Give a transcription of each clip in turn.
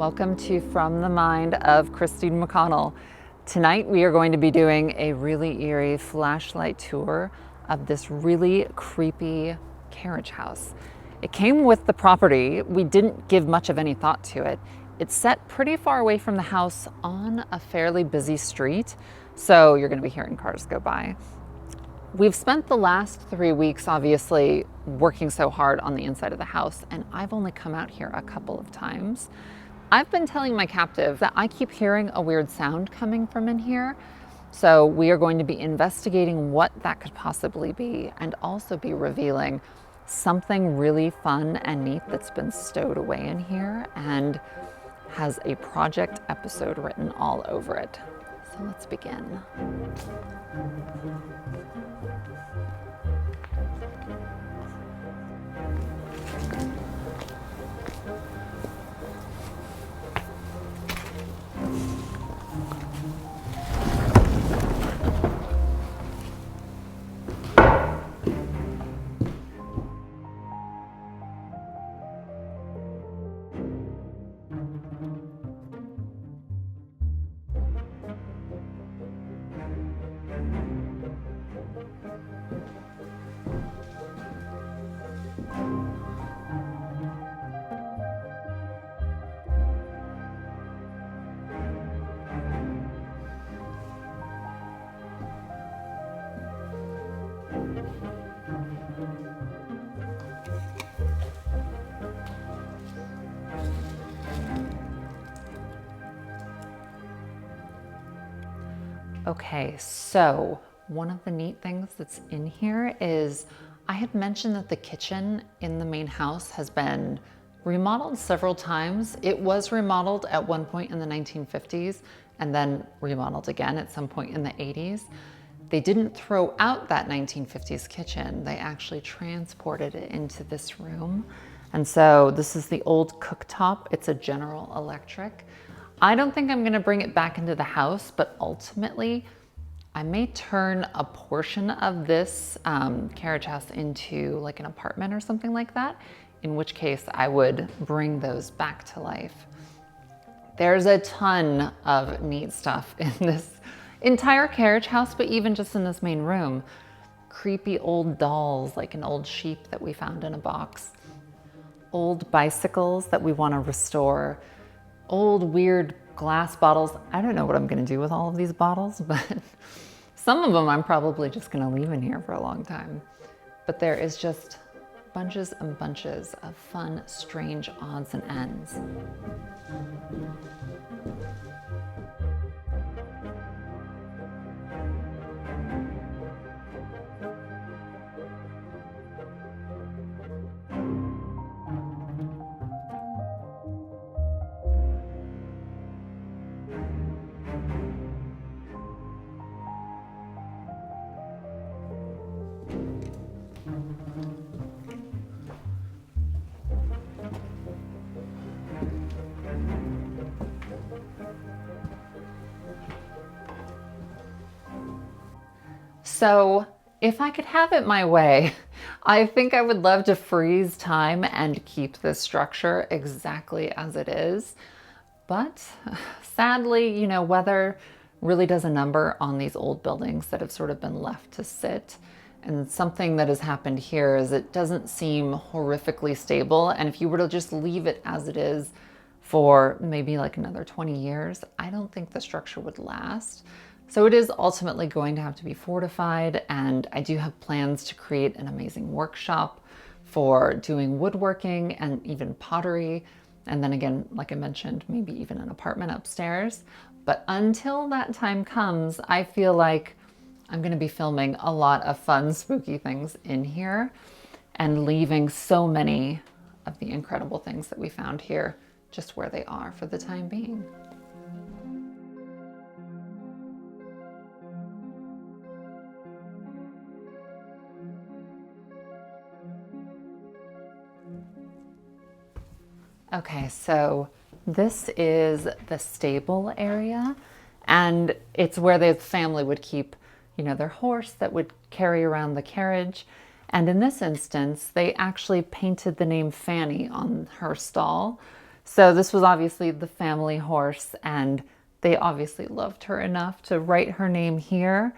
Welcome to From the Mind of Christine McConnell. Tonight we are going to be doing a really eerie flashlight tour of this really creepy carriage house. It came with the property. We didn't give much of any thought to it. It's set pretty far away from the house on a fairly busy street, so you're going to be hearing cars go by. We've spent the last 3 weeks obviously working so hard on the inside of the house, and I've only come out here a couple of times. I've been telling my captive that I keep hearing a weird sound coming from in here, so we are going to be investigating what that could possibly be and also be revealing something really fun and neat that's been stowed away in here and has a project episode written all over it. So let's begin. Okay, so one of the neat things that's in here is I had mentioned that the kitchen in the main house has been remodeled several times. It was remodeled at one point in the 1950s and then remodeled again at some point in the 80s. They didn't throw out that 1950s kitchen. They actually transported it into this room. And so this is the old cooktop. It's a General Electric. I don't think I'm gonna bring it back into the house, but ultimately I may turn a portion of this carriage house into like an apartment or something like that, in which case I would bring those back to life. There's a ton of neat stuff in this entire carriage house, but even just in this main room. Creepy old dolls, like an old sheep that we found in a box. Old bicycles that we wanna restore. Old weird glass bottles. I don't know what I'm gonna do with all of these bottles, but some of them I'm probably just gonna leave in here for a long time. But there is just bunches and bunches of fun, strange odds and ends. So if I could have it my way, I think I would love to freeze time and keep this structure exactly as it is. But sadly, you know, weather really does a number on these old buildings that have sort of been left to sit. And something that has happened here is it doesn't seem horrifically stable. And if you were to just leave it as it is for maybe like another 20 years, I don't think the structure would last. So it is ultimately going to have to be fortified, and I do have plans to create an amazing workshop for doing woodworking and even pottery. And then again, like I mentioned, maybe even an apartment upstairs. But until that time comes, I feel like I'm gonna be filming a lot of fun, spooky things in here and leaving so many of the incredible things that we found here just where they are for the time being. Okay, so this is the stable area, and it's where the family would keep, you know, their horse that would carry around the carriage. And in this instance, they actually painted the name Fanny on her stall. So this was obviously the family horse, and they obviously loved her enough to write her name here.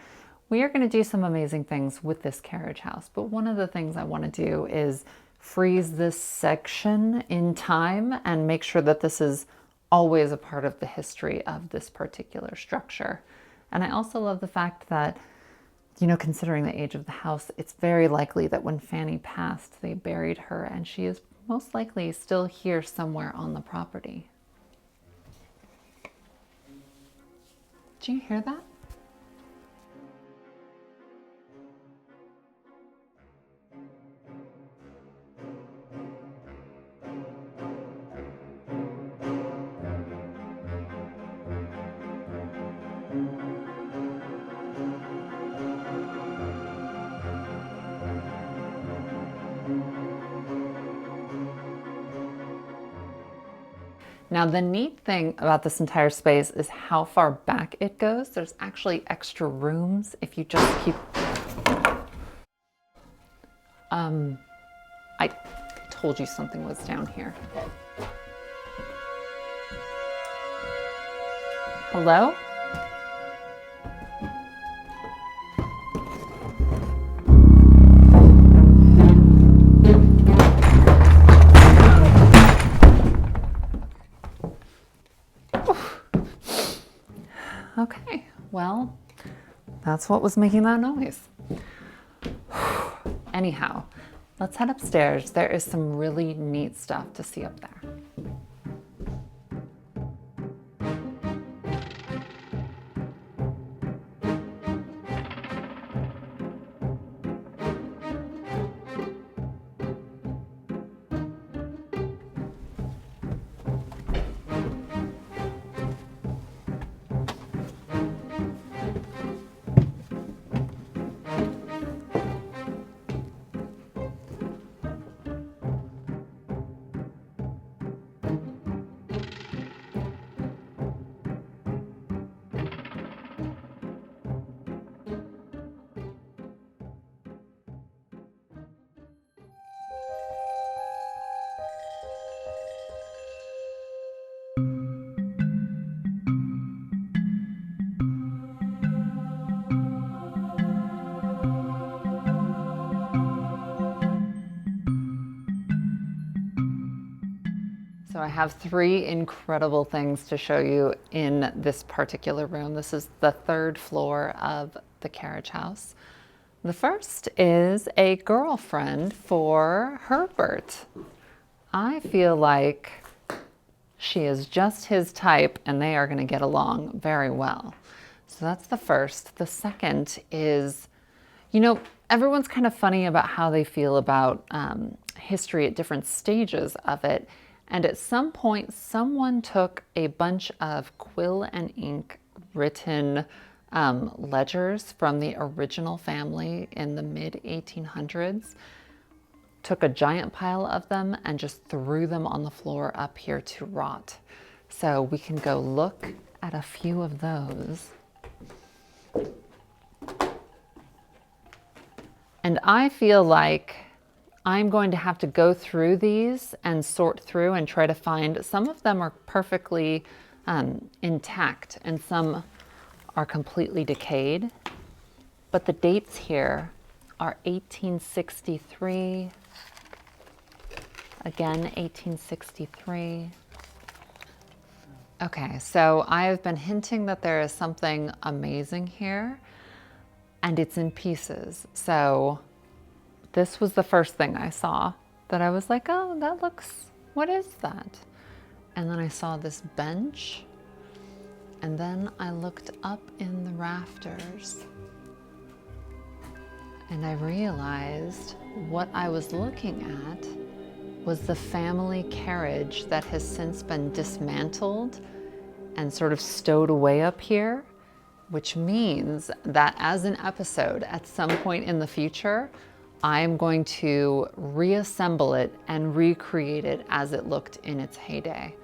We are going to do some amazing things with this carriage house, but one of the things I want to do is freeze this section in time and make sure that this is always a part of the history of this particular structure. And I also love the fact that, you know, considering the age of the house, it's very likely that when Fanny passed, they buried her, and she is most likely still here somewhere on the property. Did you hear that? Now, the neat thing about this entire space is how far back it goes. There's actually extra rooms if you just keep... I told you something was down here. Hello? Okay, well, that's what was making that noise. Anyhow, let's head upstairs. There is some really neat stuff to see up there. So I have three incredible things to show you in this particular room. This is the third floor of the carriage house. The first is a girlfriend for Herbert. I feel like she is just his type and they are going to get along very well. So that's the first. The second is, you know, everyone's kind of funny about how they feel about history at different stages of it. And at some point, someone took a bunch of quill and ink written ledgers from the original family in the mid-1800s, took a giant pile of them and just threw them on the floor up here to rot. So we can go look at a few of those. And I feel like I'm going to have to go through these and sort through and try to find, some of them are perfectly intact and some are completely decayed. But the dates here are 1863, again 1863. Okay, so I have been hinting that there is something amazing here and it's in pieces. So this was the first thing I saw that I was like, oh, that looks, what is that? And then I saw this bench, and then I looked up in the rafters and I realized what I was looking at was the family carriage that has since been dismantled and sort of stowed away up here, which means that as an episode at some point in the future, I'm going to reassemble it and recreate it as it looked in its heyday.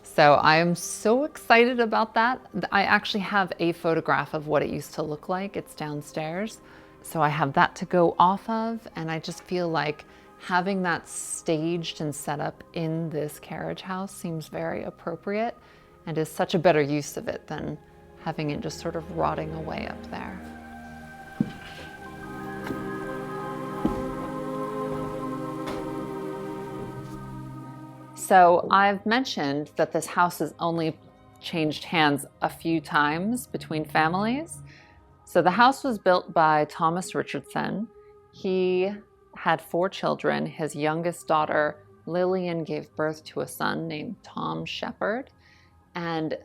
So I am so excited about that. I actually have a photograph of what it used to look like. It's downstairs. So I have that to go off of, and I just feel like having that staged and set up in this carriage house seems very appropriate and is such a better use of it than having it just sort of rotting away up there. So I've mentioned that this house has only changed hands a few times between families. So the house was built by Thomas Richardson. He had 4 children. His youngest daughter, Lillian, gave birth to a son named Tom Shepherd. And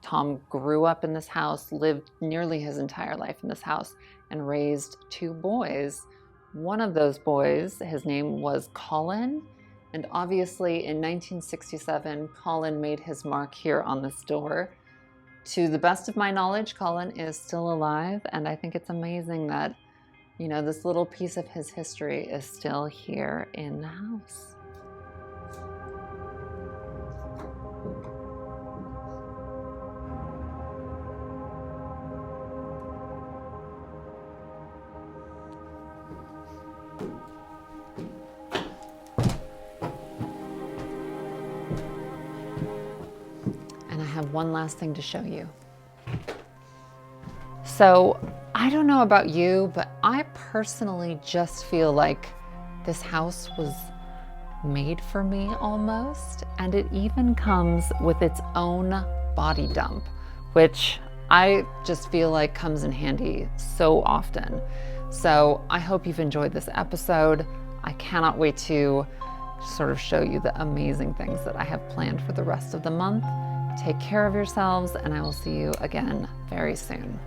Tom grew up in this house, lived nearly his entire life in this house, and raised 2 boys. One of those boys, his name was Colin. And obviously in 1967, Colin made his mark here on this door. To the best of my knowledge, Colin is still alive, and I think it's amazing that, you know, this little piece of his history is still here in the house. And I have one last thing to show you. So I don't know about you, but I personally just feel like this house was made for me almost. And it even comes with its own body dump, which I just feel like comes in handy so often. So I hope you've enjoyed this episode. I cannot wait to sort of show you the amazing things that I have planned for the rest of the month. Take care of yourselves, and I will see you again very soon.